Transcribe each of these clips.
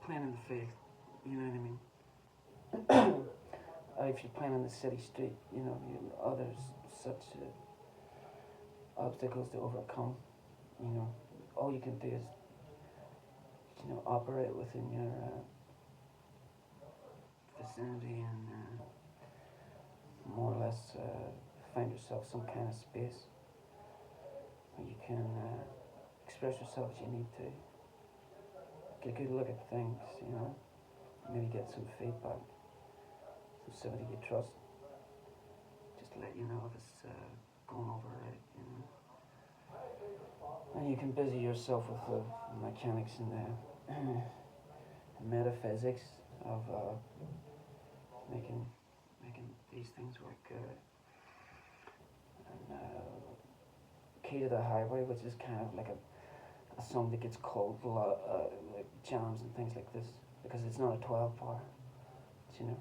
Playing in the field, you know what I mean? If you're playing on the city street, there's such obstacles to overcome. All you can do is, operate within your vicinity and more or less find yourself some kind of space where you can express yourself as you need to. Get a good look at things, maybe get some feedback from somebody you trust, just to let you know if it's going over right. And you can busy yourself with the mechanics and the metaphysics of making these things work. And Key to the Highway, which is kind of like a song that gets called a lot, like jams and things like this, because it's not a 12-bar, in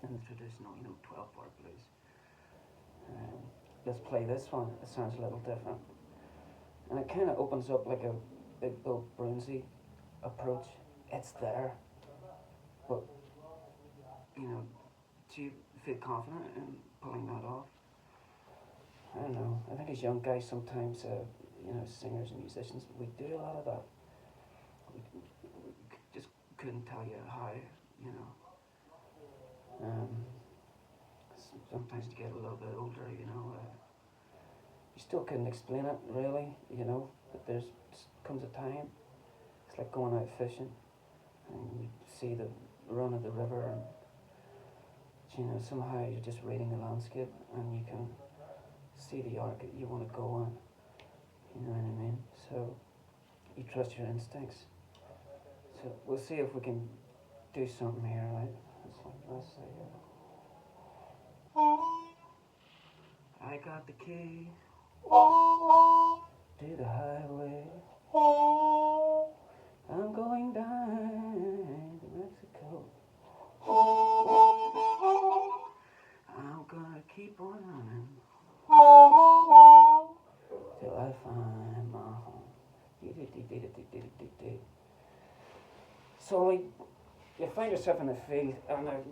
the traditional, 12-bar blues. Let's play this one. It sounds a little different, and it kind of opens up like a big Bill Brunsey approach. It's there, but do you feel confident in pulling that off? I don't know. I think as young guys sometimes, singers and musicians, we do a lot of that. We just couldn't tell you how, Um, Sometimes you get a little bit older, you still couldn't explain it really, but comes a time. It's like going out fishing and you see the run of the river and somehow you're just reading the landscape and you can see the arc that you want to go on. You know what I mean? So you trust your instincts. So we'll see if we can do something here, right? Let's see. I got the key to the highway. I'm going down to Mexico. I'm gonna keep on running till I find my home. So you find yourself in the field, and I'm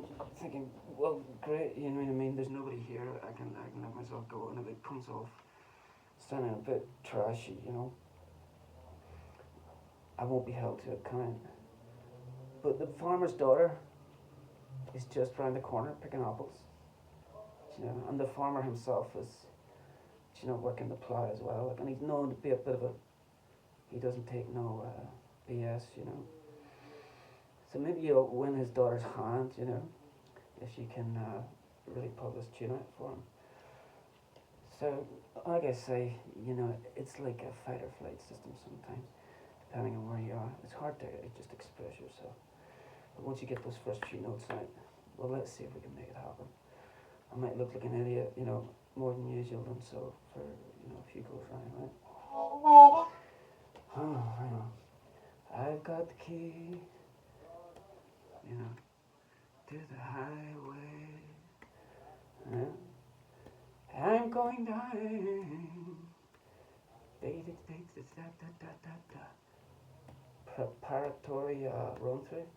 thinking, well, great, you know what I mean? There's nobody here. I can let myself go, and if it comes off sounding a bit trashy, I won't be held to account. But the farmer's daughter is just round the corner picking apples, and the farmer himself is, working the plough as well, and he's known to be a bit of he doesn't take no BS, So maybe you'll win his daughter's hand, if you can really pull this tune out for him. So, like I say, it's like a fight or flight system sometimes, depending on where you are. It's hard to just express yourself. But once you get those first few notes out, well, let's see if we can make it happen. I might look like an idiot, more than usual, and so for, a few goes round, right? Oh, hang on. I've got the key, to the highway. I'm going down. Preparatory run through.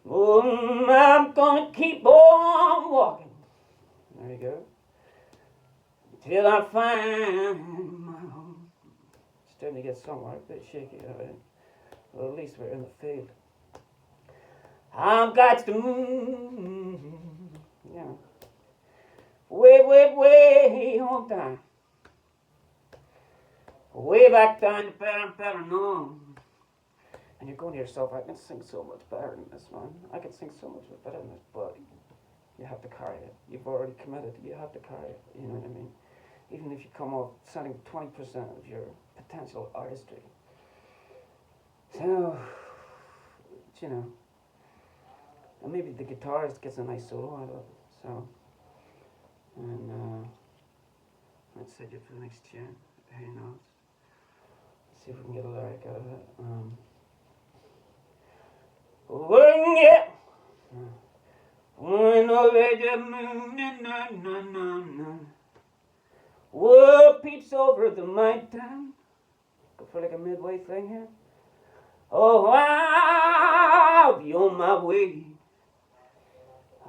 Oh, I'm gonna keep on walking. There you go. Till I find my home. Starting to get somewhere a bit shaky, alright. Well, at least we're in the field. I've got to move. Yeah. Way on down. Way back down to better known. And you're going to yourself, I can sing so much better than this, man. I can sing so much better than this, but you have to carry it. You've already committed, you have to carry it, you know what I mean? Even if you come off sounding 20% of your potential artistry. So, and maybe the guitarist gets a nice solo out of it, so. And let's set you for the next tune, who knows? Let's see if we can get a lyric out of it. Oh yeah. When over the moon, Whoa, peeps over the mountain. Go for like a midway thing here. Oh, I'll be on my way.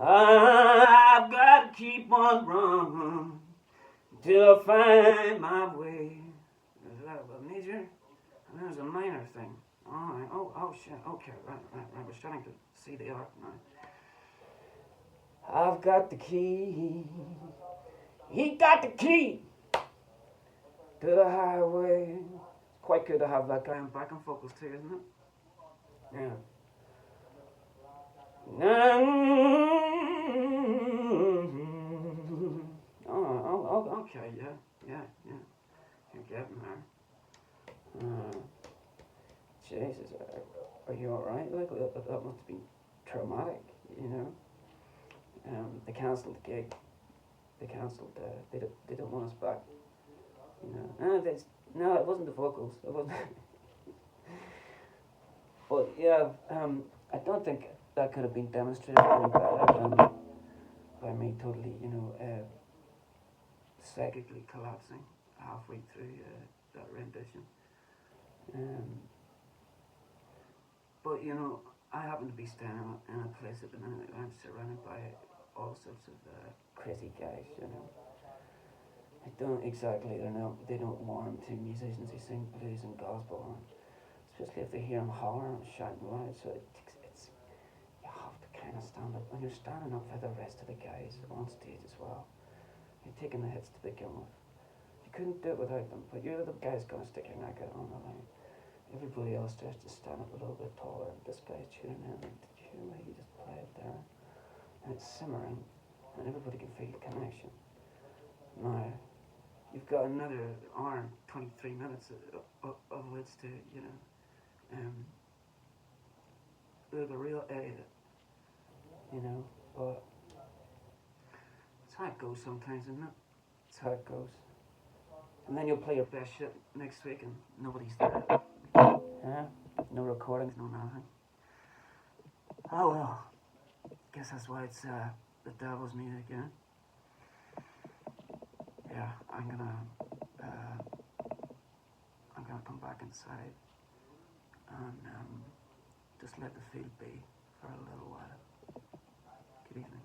I've got to keep on running till I find my way. Is that a major? And there's a minor thing. All right. Oh, shit. Okay, right. We're starting to see the art now. I've got the key. He got the key to the highway. It's quite good to have that guy on backing vocals too, isn't it? Yeah. Oh, okay, yeah. You're getting there. Jesus, are you alright? Like, that must have been traumatic, you know? They cancelled the gig. They cancelled, they don't want us back, you know? No, it wasn't the vocals, it wasn't. But yeah, I don't think that could have been demonstrated any better than by me totally, you know, psychically collapsing halfway through that rendition. But you know, I happen to be standing in a place at the minute. I'm surrounded by all sorts of crazy guys. You know, I don't exactly. They don't warm to musicians who sing blues and gospel, and especially if they hear them hollering and shouting loud. So it's you have to kind of stand up, and you're standing up for the rest of the guys on stage as well. You're taking the hits to begin with. You couldn't do it without them, but you're the guys gonna stick your neck out on the line. Everybody else tries to stand up a little bit taller. This guy's tuning in. Did you hear what he just played there? And it's simmering, and everybody can feel the connection. Now, you've got another hour and 23 minutes of which to, you know, look a real idiot, you know, but it's how it goes sometimes, isn't it? It's how it goes. And then you'll play your best shit next week and nobody's there. Yeah? No recordings, no nothing. Oh well. Guess that's why it's the devil's music, yeah? Yeah, I'm gonna come back inside and just let the field be for a little while. Good evening.